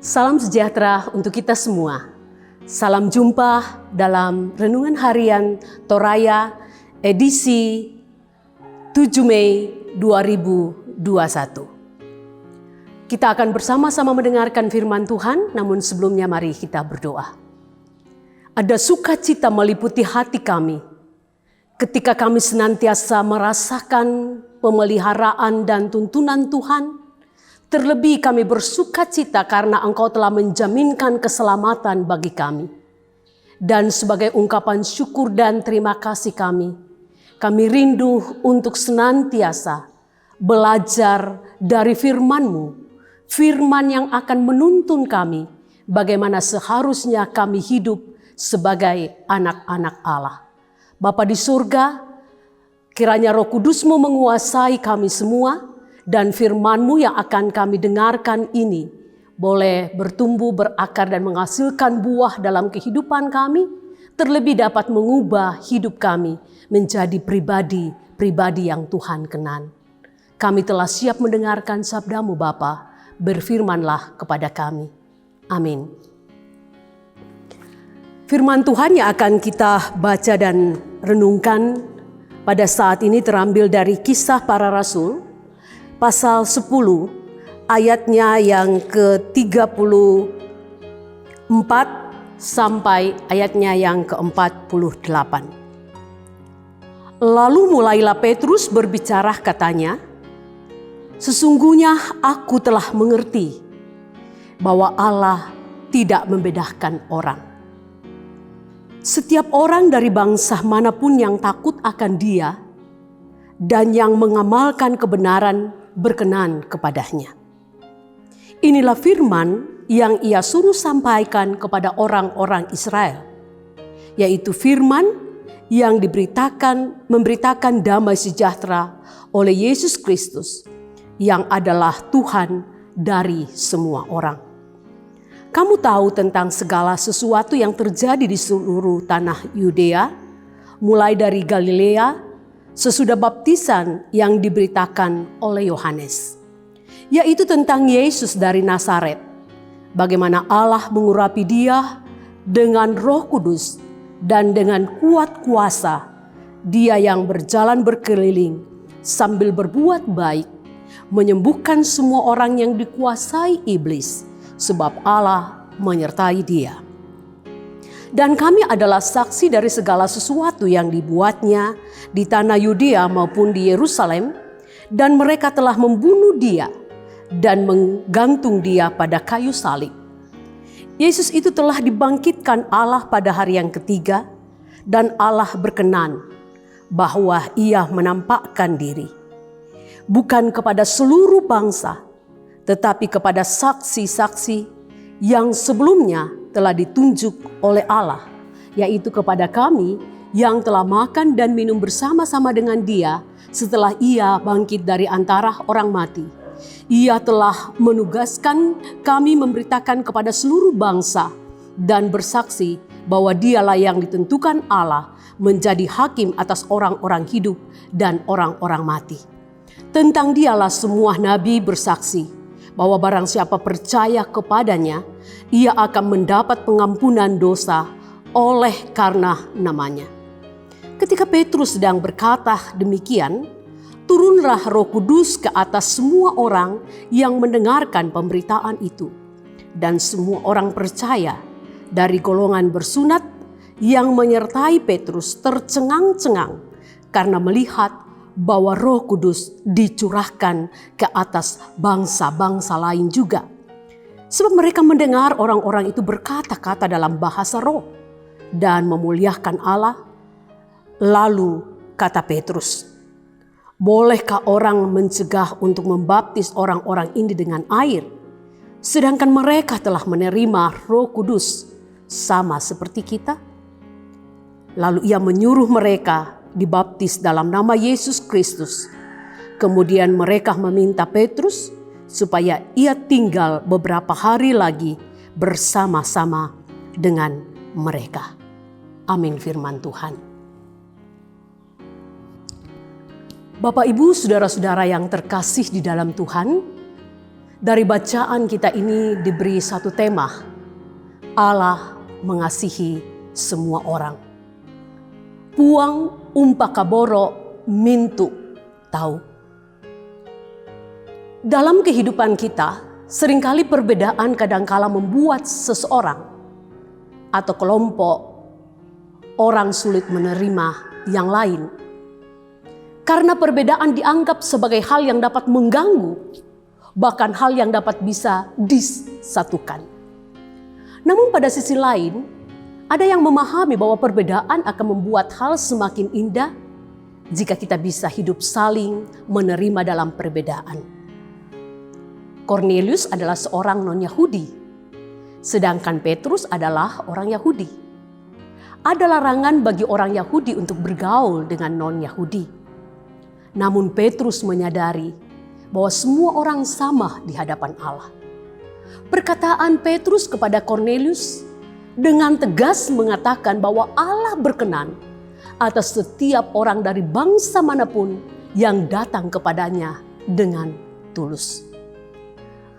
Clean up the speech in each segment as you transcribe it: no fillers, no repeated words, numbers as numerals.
Salam sejahtera untuk kita semua. Salam jumpa dalam Renungan Harian Toraya edisi 7 Mei 2021. Kita akan bersama-sama mendengarkan firman Tuhan, namun sebelumnya mari kita berdoa. Ada sukacita meliputi hati kami ketika kami senantiasa merasakan pemeliharaan dan tuntunan Tuhan. Terlebih kami bersukacita karena Engkau telah menjaminkan keselamatan bagi kami. Dan sebagai ungkapan syukur dan terima kasih kami rindu untuk senantiasa belajar dari firman-Mu, firman yang akan menuntun kami bagaimana seharusnya kami hidup sebagai anak-anak Allah. Bapa di surga, kiranya Roh Kudus-Mu menguasai kami semua, dan firman-Mu yang akan kami dengarkan ini boleh bertumbuh, berakar, dan menghasilkan buah dalam kehidupan kami, terlebih dapat mengubah hidup kami menjadi pribadi yang Tuhan kenan. Kami telah siap mendengarkan sabda-Mu Bapa, berfirmanlah kepada kami. Amin. Firman Tuhan yang akan kita baca dan renungkan pada saat ini terambil dari Kisah Para Rasul, pasal 10 ayatnya yang ke-34 sampai ayatnya yang ke-48. Lalu mulailah Petrus berbicara katanya, "Sesungguhnya aku telah mengerti bahwa Allah tidak membedakan orang. Setiap orang dari bangsa manapun yang takut akan Dia dan yang mengamalkan kebenaran berkenan kepadanya. Inilah firman yang Ia suruh sampaikan kepada orang-orang Israel, yaitu firman yang memberitakan damai sejahtera oleh Yesus Kristus, yang adalah Tuhan dari semua orang. Kamu tahu tentang segala sesuatu yang terjadi di seluruh tanah Yudea, mulai dari Galilea, sesudah baptisan yang diberitakan oleh Yohanes, yaitu tentang Yesus dari Nazaret, bagaimana Allah mengurapi Dia dengan Roh Kudus dan dengan kuat kuasa, Dia yang berjalan berkeliling sambil berbuat baik, menyembuhkan semua orang yang dikuasai iblis, sebab Allah menyertai Dia. Dan kami adalah saksi dari segala sesuatu yang dibuatnya di tanah Yudea maupun di Yerusalem, dan mereka telah membunuh Dia dan menggantung Dia pada kayu salib. Yesus itu telah dibangkitkan Allah pada hari yang ketiga, dan Allah berkenan bahwa Ia menampakkan diri, bukan kepada seluruh bangsa, tetapi kepada saksi-saksi yang sebelumnya telah ditunjuk oleh Allah, yaitu kepada kami yang telah makan dan minum bersama-sama dengan Dia setelah Ia bangkit dari antara orang mati. Ia telah menugaskan kami memberitakan kepada seluruh bangsa dan bersaksi bahwa Dialah yang ditentukan Allah menjadi hakim atas orang-orang hidup dan orang-orang mati. Tentang Dialah semua nabi bersaksi bahwa barang siapa percaya kepadanya, ia akan mendapat pengampunan dosa oleh karena namanya." Ketika Petrus sedang berkata demikian, turunlah Roh Kudus ke atas semua orang yang mendengarkan pemberitaan itu. Dan semua orang percaya dari golongan bersunat yang menyertai Petrus tercengang-cengang karena melihat bahwa Roh Kudus dicurahkan ke atas bangsa-bangsa lain juga. Sebab mereka mendengar orang-orang itu berkata-kata dalam bahasa roh dan memuliakan Allah. Lalu kata Petrus, "Bolehkah orang mencegah untuk membaptis orang-orang ini dengan air, sedangkan mereka telah menerima Roh Kudus sama seperti kita?" Lalu ia menyuruh mereka dibaptis dalam nama Yesus Kristus. Kemudian mereka meminta Petrus supaya ia tinggal beberapa hari lagi bersama-sama dengan mereka. Amin firman Tuhan. Bapak, Ibu, saudara-saudara yang terkasih di dalam Tuhan, Dari bacaan kita ini diberi satu tema, Allah mengasihi semua orang. Puang umpakaboro mintu tahu. Dalam kehidupan kita, seringkali perbedaan kadangkala membuat seseorang atau kelompok orang sulit menerima yang lain. Karena perbedaan dianggap sebagai hal yang dapat mengganggu, bahkan hal yang dapat bisa disatukan. Namun pada sisi lain, ada yang memahami bahwa perbedaan akan membuat hal semakin indah jika kita bisa hidup saling menerima dalam perbedaan. Cornelius adalah seorang non-Yahudi, sedangkan Petrus adalah orang Yahudi. Ada larangan bagi orang Yahudi untuk bergaul dengan non-Yahudi. Namun Petrus menyadari bahwa semua orang sama di hadapan Allah. Perkataan Petrus kepada Cornelius dengan tegas mengatakan bahwa Allah berkenan atas setiap orang dari bangsa manapun yang datang kepadanya dengan tulus.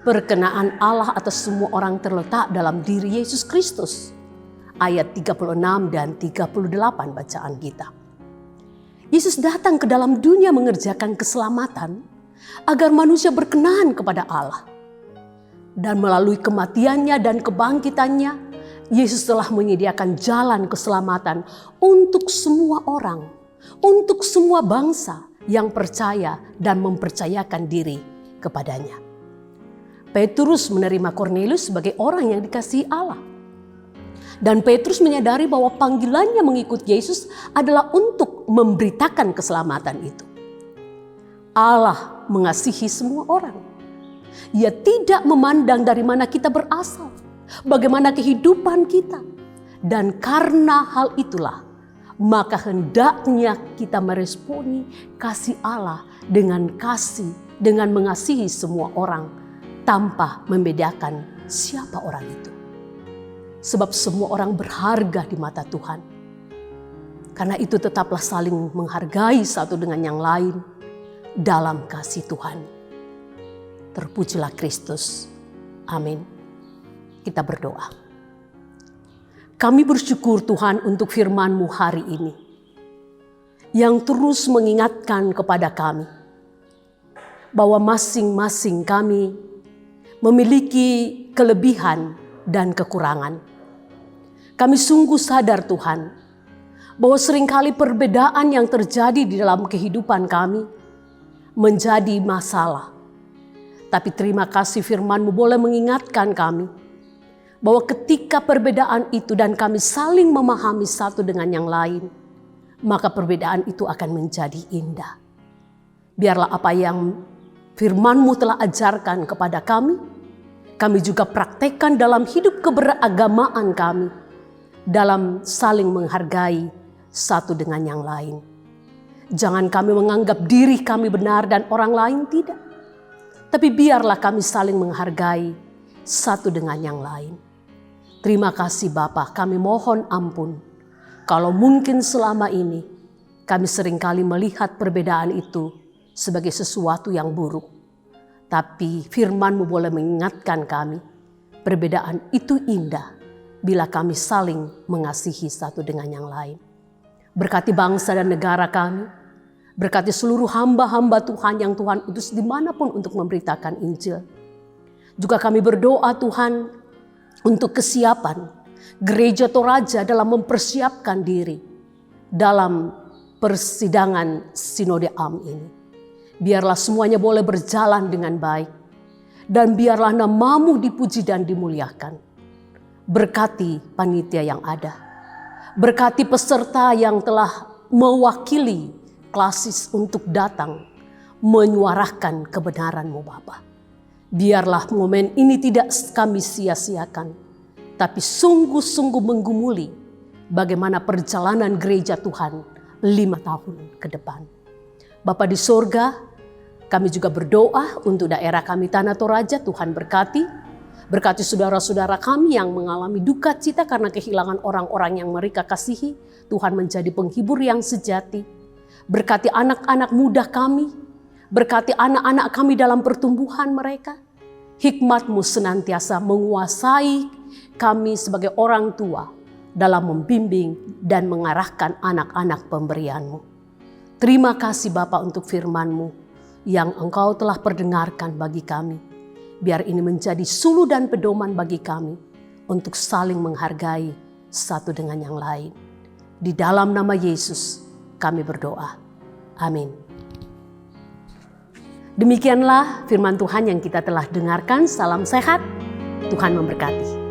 Perkenaan Allah atas semua orang terletak dalam diri Yesus Kristus. Ayat 36 dan 38 bacaan kita. Yesus datang ke dalam dunia mengerjakan keselamatan agar manusia berkenan kepada Allah. Dan melalui kematiannya dan kebangkitannya, Yesus telah menyediakan jalan keselamatan untuk semua orang, untuk semua bangsa yang percaya dan mempercayakan diri kepadanya. Petrus menerima Cornelius sebagai orang yang dikasihi Allah. Dan Petrus menyadari bahwa panggilannya mengikut Yesus adalah untuk memberitakan keselamatan itu. Allah mengasihi semua orang. Ia tidak memandang dari mana kita berasal, bagaimana kehidupan kita. Dan karena hal itulah, maka hendaknya kita meresponi kasih Allah dengan mengasihi semua orang tanpa membedakan siapa orang itu. Sebab semua orang berharga di mata Tuhan. Karena itu tetaplah saling menghargai satu dengan yang lain dalam kasih Tuhan. Terpujilah Kristus. Amin. Kita berdoa. Kami bersyukur Tuhan untuk firman-Mu hari ini. Yang terus mengingatkan kepada kami. Bahwa masing-masing kami memiliki kelebihan dan kekurangan. Kami sungguh sadar Tuhan, bahwa seringkali perbedaan yang terjadi di dalam kehidupan kami menjadi masalah. Tapi terima kasih firman-Mu boleh mengingatkan kami, bahwa ketika perbedaan itu dan kami saling memahami satu dengan yang lain, maka perbedaan itu akan menjadi indah. Biarlah apa yang firman-Mu telah ajarkan kepada kami juga praktekkan dalam hidup keberagamaan kami, dalam saling menghargai satu dengan yang lain. Jangan kami menganggap diri kami benar dan orang lain tidak. Tapi biarlah kami saling menghargai satu dengan yang lain. Terima kasih Bapa, kami mohon ampun. Kalau mungkin selama ini kami seringkali melihat perbedaan itu sebagai sesuatu yang buruk. Tapi firman-Mu boleh mengingatkan kami, perbedaan itu indah bila kami saling mengasihi satu dengan yang lain. Berkati bangsa dan negara kami, berkati seluruh hamba-hamba Tuhan yang Tuhan utus dimanapun untuk memberitakan Injil. Juga kami berdoa Tuhan untuk kesiapan Gereja Toraja dalam mempersiapkan diri dalam persidangan Sinode Am ini. Biarlah semuanya boleh berjalan dengan baik. Dan biarlah nama-Mu dipuji dan dimuliakan. Berkati panitia yang ada. Berkati peserta yang telah mewakili klasis untuk datang menyuarakan kebenaran-Mu Bapa. Biarlah momen ini tidak kami sia-siakan, tapi sungguh-sungguh menggumuli bagaimana perjalanan gereja Tuhan 5 tahun ke depan. Bapa di sorga, kami juga berdoa untuk daerah kami Tanah Toraja. Tuhan berkati. Berkati saudara-saudara kami yang mengalami duka cita karena kehilangan orang-orang yang mereka kasihi. Tuhan menjadi penghibur yang sejati. Berkati anak-anak muda kami. Berkati anak-anak kami dalam pertumbuhan mereka. hikmat-Mu senantiasa menguasai kami sebagai orang tua dalam membimbing dan mengarahkan anak-anak pemberian-Mu. Terima kasih Bapa untuk firman-Mu yang Engkau telah perdengarkan bagi kami. Biar ini menjadi suluh dan pedoman bagi kami untuk saling menghargai satu dengan yang lain. Di dalam nama Yesus kami berdoa. Amin. Demikianlah firman Tuhan yang kita telah dengarkan. Salam sehat, Tuhan memberkati.